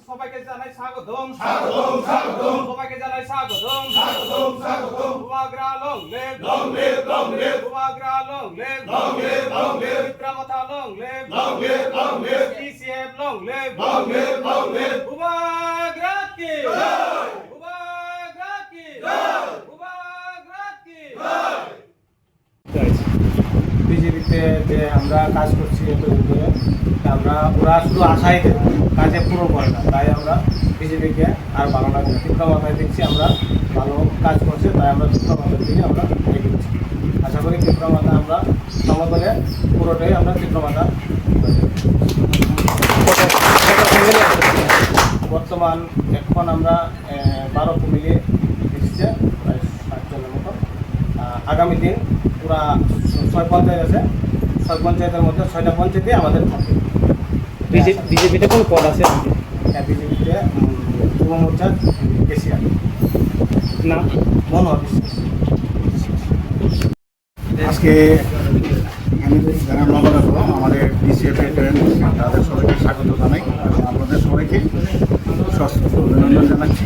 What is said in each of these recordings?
সবাইকে জানাই স্বাগতম, সবাইকে জানাই স্বাগতম। উবাগ্রা লং লেভ, উবাগ্রা লং লেভ, বিক্রমতা long live, DCF long live, উবাগ্রা কি, উবাগ্রা কি, উবাগ্রা কি। বিজেপিতে যে আমরা কাজ করছি আমরা ওরা শুধু আশাই দেয়, কাজে পুরো করে না, তাই আমরা বিজেপিকে আর ভালো লাগে না। তীব্রমাথায় দেখছি আমরা ভালো কাজ করছে, তাই আমরা তীব্রমাথার দিকে আমরা এগিয়েছি। আশা করি তীব্রমাথা আমরা সমতলে পুরোটাই আমরা তীব্রমাথা। বর্তমান এখন আমরা 12 ফ্যামিলি এসেছে, প্রায় 60 জনের মতো। আগামী দিন পুরা 6 পঞ্চায়েত আছে, 6 পঞ্চায়েতের মধ্যে 6টা পঞ্চায়েতে আমাদের থাকে। বিজেপিতে কোন পদ আছে? হ্যাঁ, বিজেপিতে যুব মোর্চার কেসিআর নাম মনোহর বিশ্বাস। আজকে যারা নবগত আমাদের ডিসিএফের তাদের সবাইকে স্বাগত জানাই এবং আপনাদের সবাইকে সশস্ত্র অভিনন্দন জানাচ্ছি।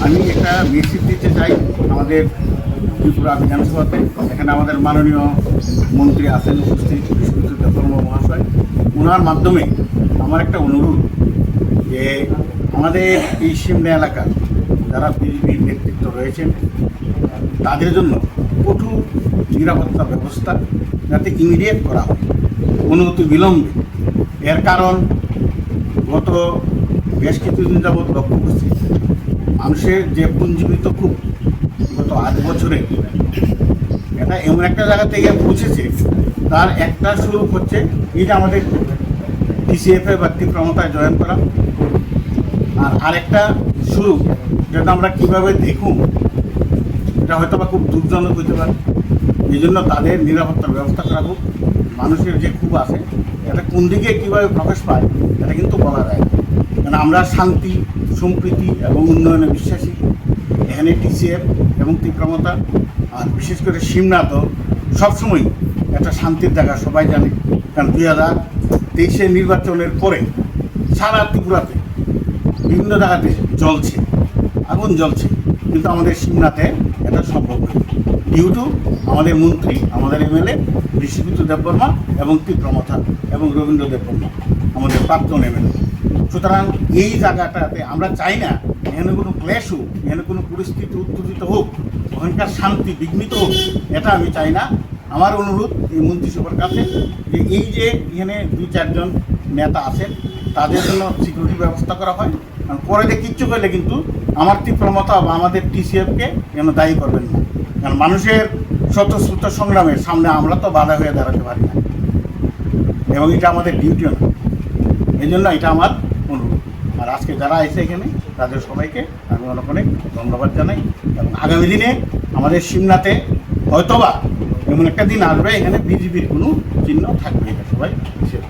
আমি একটা মেসেজ দিতে চাই আমাদের ত্রিপুরা বিধানসভাতে। এখানে আমাদের মাননীয় মন্ত্রী আছেন উপস্থিত, বিশ্বজিৎ দেববর্মা মহাশয়। ওনার মাধ্যমে আমার একটা অনুরোধ যে আমাদের এই সিমনা এলাকার যারা বিজেপির নেতৃত্ব রয়েছেন তাদের জন্য কঠোর নিরাপত্তা ব্যবস্থা যাতে ইমিডিয়েট করা হয়, অনতি বিলম্বে। এর কারণ গত বেশ কিছুদিন যাবৎ লক্ষ্য করছি মানুষের যে পুঞ্জীবিত খুব গত 8 বছরে এটা এমন একটা জায়গা থেকে পৌঁছেছে, তার একটা স্বরূপ হচ্ছে এই যে আমাদের ডিসিএফে বা তীব্রমাথায় জয়েন করা। আর আরেকটা স্বরূপ যেটা আমরা কীভাবে দেখুন এটা হয়তো বা খুব দুঃখজনক হতে পারে। এই জন্য তাদের নিরাপত্তার ব্যবস্থা করা হোক। মানুষের যে ক্ষোভ আছে এটা কোন দিকে কীভাবে প্রকাশ পায় এটা কিন্তু বলা যায় না, কারণ আমরা শান্তি, সম্প্রীতি এবং উন্নয়নে বিশ্বাসী। এখানে ডিসিএফ এবং তীব্রমাথা আর বিশেষ করে সিমনা তো সবসময় একটা শান্তির জায়গা, সবাই জানে। কারণ 2023 নির্বাচনের পরে সারা ত্রিপুরাতে বিভিন্ন জায়গাতে জ্বলছে, আগুন জ্বলছে, কিন্তু আমাদের সিমনাতে এটা সম্ভব হয়নি ডিউ টু আমাদের মন্ত্রী, আমাদের এমএলএ বিশ্বজিৎ দেববর্মা এবং তীব্রমাথা এবং রবীন্দ্র দেববর্মা আমাদের প্রাক্তন এমএলএ। সুতরাং এই জায়গাটাতে আমরা চাই না এখানে কোনো ক্লেশ হোক, এখানে কোনো পরিস্থিতি উত্তেজিত হোক, ওখানকার শান্তি বিঘ্নিত হোক, এটা আমি চাই না। আমার অনুরোধ এই মন্ত্রিসভার কাছে যে এই যে এখানে 2-4 জন নেতা আছেন তাদের জন্য সিকিউরিটি ব্যবস্থা করা হয়। কারণ পরে যে কিচ্ছু করলে কিন্তু আমার তীব্রমাথা বা আমাদের টিসিএফকে যেন দায়ী করবেন না, কারণ মানুষের স্বতঃস্ফূর্ত সংগ্রামের সামনে আমরা তো বাধা হয়ে দাঁড়াতে পারি না এবং এটা আমাদের ডিউটিও না। এই জন্য এটা আমার অনুরোধ। আর আজকে যারা এসে এখানে তাদের সবাইকে আমি অনেক অনেক ধন্যবাদ জানাই এবং আগামী দিনে আমাদের সিমনাতে হয়তোবা এমন একটা দিন আসবে এখানে বিজেপির কোনো চিহ্ন থাকবে, এটা সবাই হিসেবে।